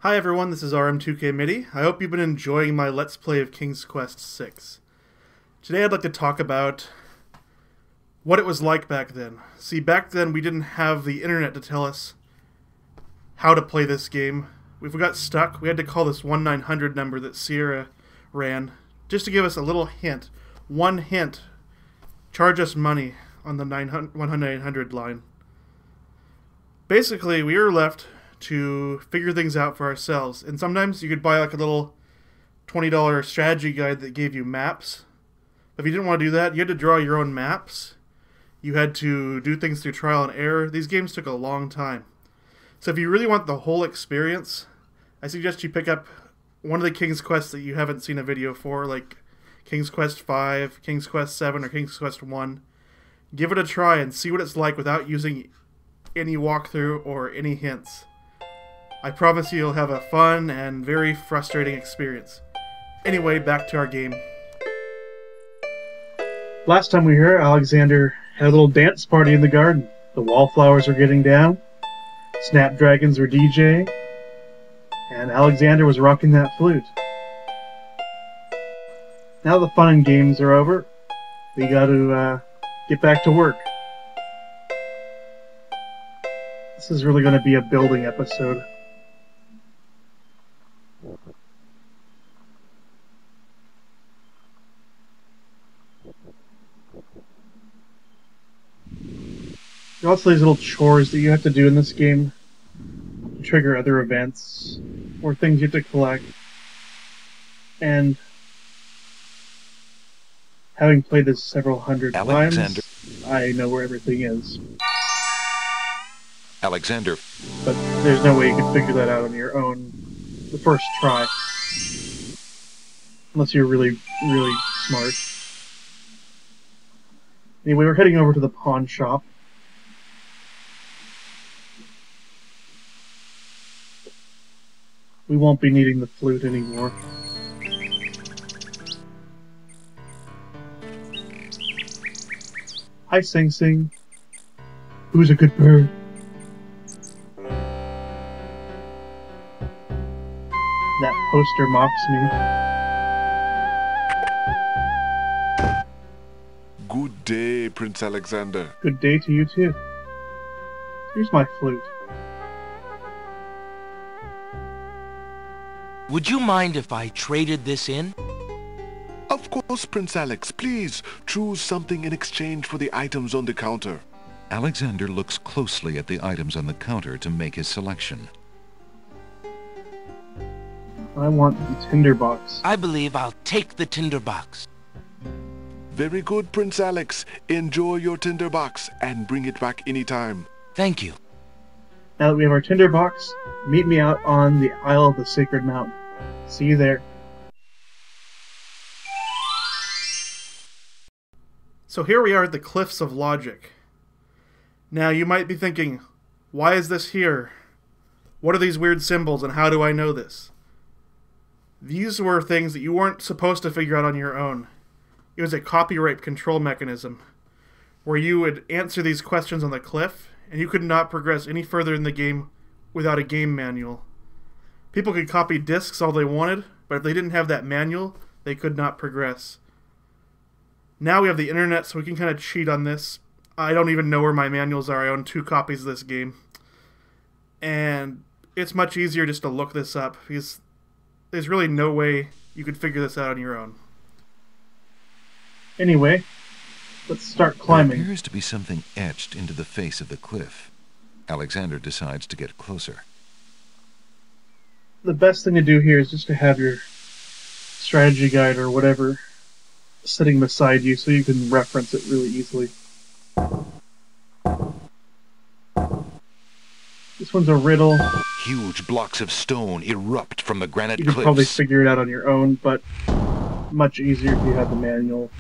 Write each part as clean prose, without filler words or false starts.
Hi everyone, this is RM2K MIDI. I hope you've been enjoying my Let's Play of King's Quest VI. Today I'd like to talk about what it was like back then. See, back then we didn't have the internet to tell us how to play this game. If we got stuck, we had to call this 1-900 number that Sierra ran, just to give us a little hint. One hint. Charge us money on the 1-900 line. Basically, we were left to figure things out for ourselves. And sometimes you could buy like a little $20 strategy guide that gave you maps. If you didn't want to do that, you had to draw your own maps. You had to do things through trial and error. These games took a long time. So if you really want the whole experience, I suggest you pick up one of the King's Quests that you haven't seen a video for, like King's Quest V, King's Quest VII, or King's Quest I. Give it a try and see what it's like without using any walkthrough or any hints. I promise you you'll have a fun and very frustrating experience. Anyway, back to our game. Last time we were here, Alexander had a little dance party in the garden. The wallflowers were getting down, snapdragons were DJing, and Alexander was rocking that flute. Now the fun and games are over, we got to get back to work. This is really going to be a building episode. There are also these little chores that you have to do in this game to trigger other events or things you have to collect. And having played this several hundred times, I know where everything is. Alexander. But there's no way you can figure that out on your own the first try. Unless you're really, really smart. Anyway, we're heading over to the pawn shop. We won't be needing the flute anymore. Hi, Sing Sing. Who's a good bird? That poster mocks me. Good day, Prince Alexander. Good day to you, too. Here's my flute. Would you mind if I traded this in? Of course, Prince Alex. Please, choose something in exchange for the items on the counter. Alexander looks closely at the items on the counter to make his selection. I want the tinderbox. I believe I'll take the tinderbox. Very good, Prince Alex. Enjoy your tinderbox and bring it back anytime. Thank you. Now that we have our tinderbox, meet me out on the Isle of the Sacred Mountain. See you there. So here we are at the Cliffs of Logic. Now you might be thinking, why is this here? What are these weird symbols and how do I know this? These were things that you weren't supposed to figure out on your own. It was a copyright control mechanism where you would answer these questions on the cliff and you could not progress any further in the game without a game manual. People could copy discs all they wanted, but if they didn't have that manual, they could not progress. Now we have the internet, so we can kind of cheat on this. I don't even know where my manuals are. I own 2 copies of this game. And it's much easier just to look this up, because there's really no way you could figure this out on your own. Anyway, let's start climbing. There appears to be something etched into the face of the cliff. Alexander decides to get closer. The best thing to do here is just to have your strategy guide or whatever sitting beside you so you can reference it really easily. This one's a riddle. Huge blocks of stone erupt from the granite You can cliffs. probably figure it out on your own, but much easier if you have the manual.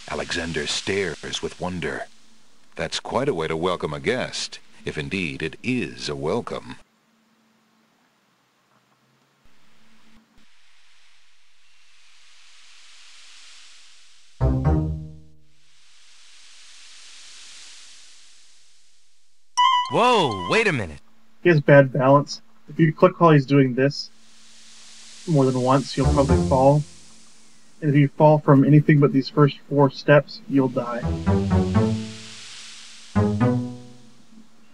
Alexander stares with wonder. That's quite a way to welcome a guest, if indeed it is a welcome. Whoa, wait a minute. He has bad balance. If you click while he's doing this more than once, you'll probably fall. And if you fall from anything but these first 4 steps, you'll die.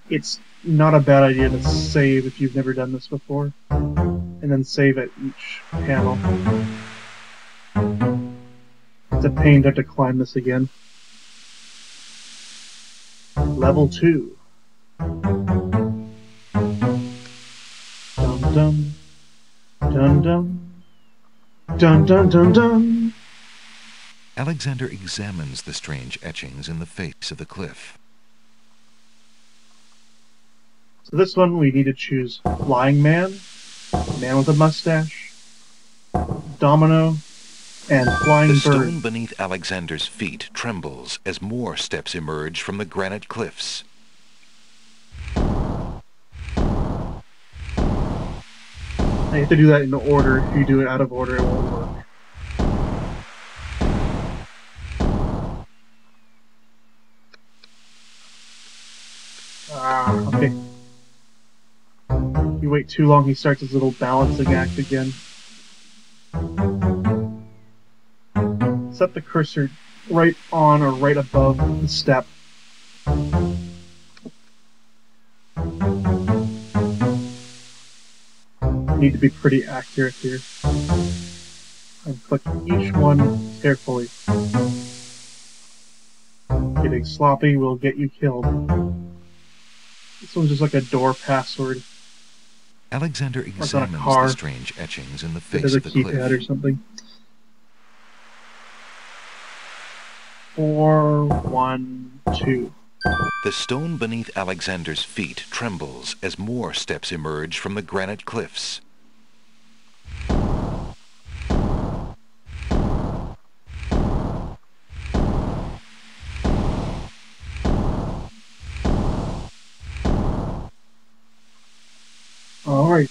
It's not a bad idea to save if you've never done this before, and then save at each panel. It's a pain to have to climb this again. Level 2. Dum dum. Dum dum. Dun dun dun dun. Alexander examines the strange etchings in the face of the cliff. So this one we need to choose Flying Man, Man with a Mustache, Domino, and Flying The Bird. stone beneath Alexander's feet trembles as more steps emerge from the granite cliffs. I have to do that in order. If you do it out of order, it won't work. Okay. You wait too long, he starts his little balancing act again. Set the cursor right on or right above the step. Need to be pretty accurate here. And click each one carefully. Getting sloppy will get you killed. This one's just like a door password. Alexander Like on a examines car. the strange etchings in the face There's a of the keypad or cliff. something. 4, 1, 2. The stone beneath Alexander's feet trembles as more steps emerge from the granite cliffs. Alright.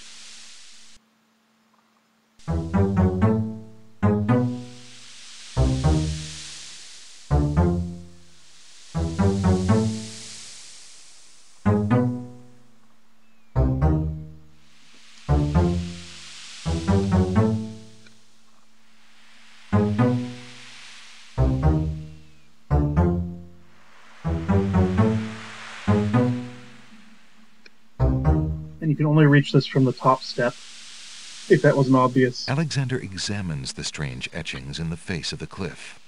And you can only reach this from the top step, if that wasn't obvious. Alexander examines the strange etchings in the face of the cliff.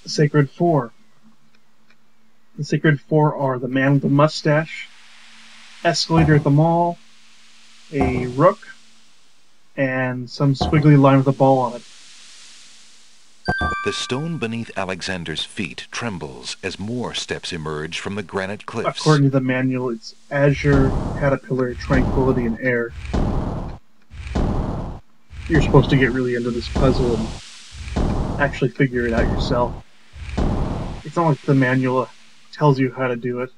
The Sacred Four. The Sacred Four are the man with the mustache, escalator at the mall, a rook, and some squiggly line with a ball on it. The stone beneath Alexander's feet trembles as more steps emerge from the granite cliffs. According to the manual, it's Azure, Caterpillar, Tranquility, and Air. You're supposed to get really into this puzzle and actually figure it out yourself. It's not like the manual tells you how to do it.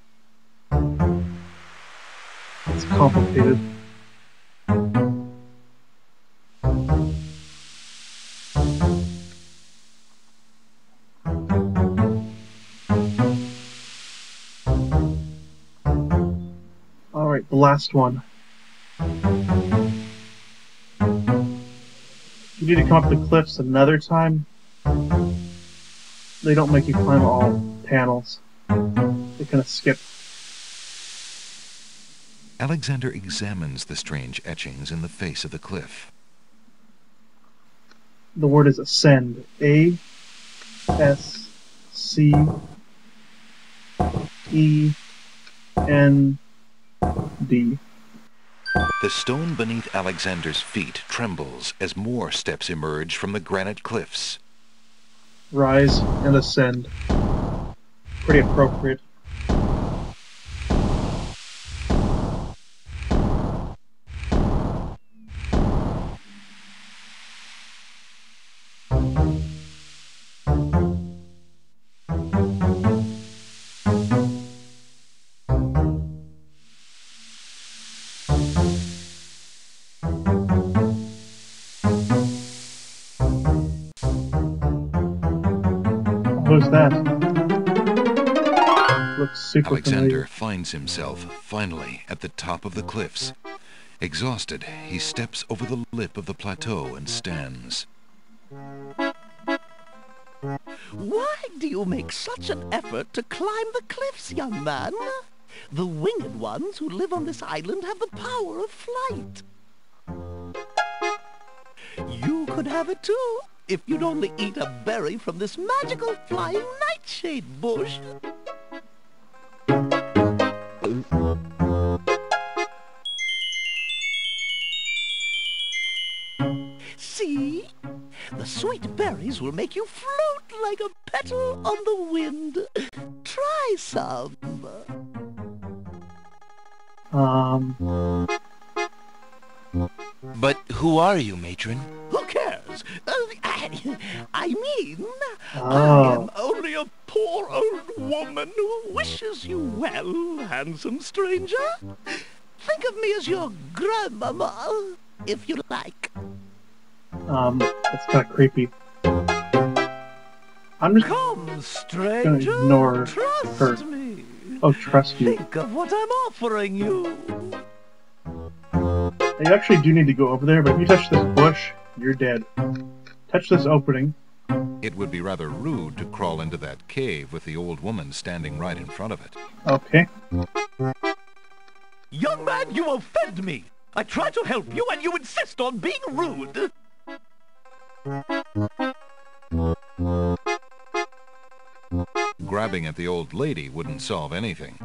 It's complicated. Alright, the last one. You need to come up the cliffs another time. They don't make you climb all panels. They kind of skip. Alexander examines the strange etchings in the face of the cliff. The word is ascend. A, S, C, E, N, D. The stone beneath Alexander's feet trembles as more steps emerge from the granite cliffs. Rise and ascend. Pretty appropriate. Who's that? looks super Alexander familiar. finds himself, finally, at the top of the cliffs. Exhausted, he steps over the lip of the plateau and stands. Why do you make such an effort to climb the cliffs, young man? The winged ones who live on this island have the power of flight. You could have it too, if you'd only eat a berry from this magical flying nightshade bush. See? The sweet berries will make you float like a petal on the wind. Try some. But who are you, matron? Who cares? I mean, I Oh. am only a poor old woman who wishes you well, handsome stranger. Think of me as your grandmama, if you like. That's kind of creepy. I'm just Come, stranger, ignore trust her. me. Oh, trust you. Think of what I'm offering you. You actually do need to go over there, but if you touch this bush, you're dead. Touch this opening. It would be rather rude to crawl into that cave with the old woman standing right in front of it. Okay. Young man, you offend me. I try to help you and you insist on being rude. Grabbing at the old lady wouldn't solve anything.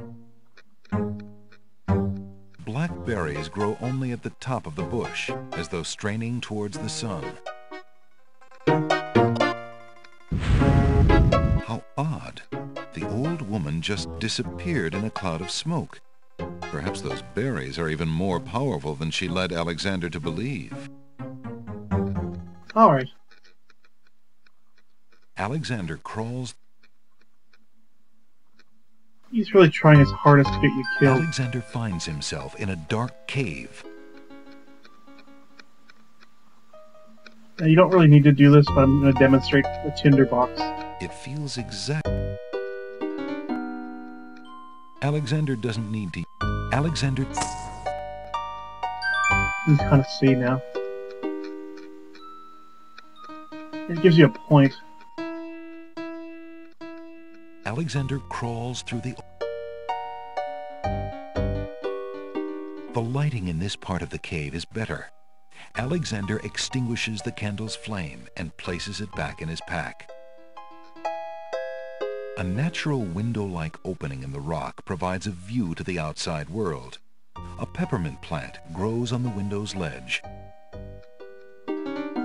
Black berries grow only at the top of the bush, as though straining towards the sun. How odd. The old woman just disappeared in a cloud of smoke. Perhaps those berries are even more powerful than she led Alexander to believe. Alright. Alexander crawls. He's really trying his hardest to get you killed. Alexander finds himself in a dark cave. Now, you don't really need to do this, but I'm going to demonstrate the tinderbox. It feels exact. Alexander doesn't need to. Alexander. You can kind of see now. It gives you a point. Alexander crawls through the. The lighting in this part of the cave is better. Alexander extinguishes the candle's flame and places it back in his pack. A natural window-like opening in the rock provides a view to the outside world. A peppermint plant grows on the window's ledge.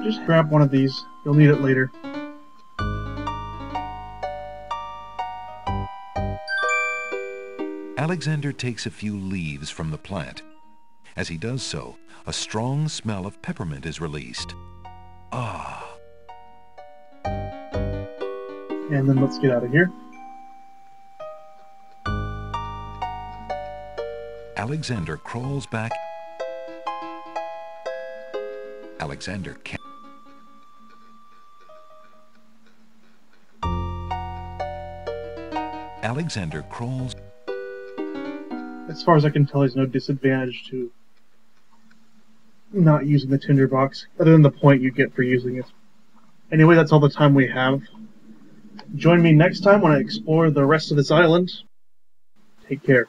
Just grab one of these. You'll need it later. Alexander takes a few leaves from the plant. As he does so, a strong smell of peppermint is released. Ah! And then let's get out of here. Alexander crawls back. Alexander can't. Alexander crawls. As far as I can tell, there's no disadvantage to not using the tinderbox, other than the point you get for using it. Anyway, that's all the time we have. Join me next time when I explore the rest of this island. Take care.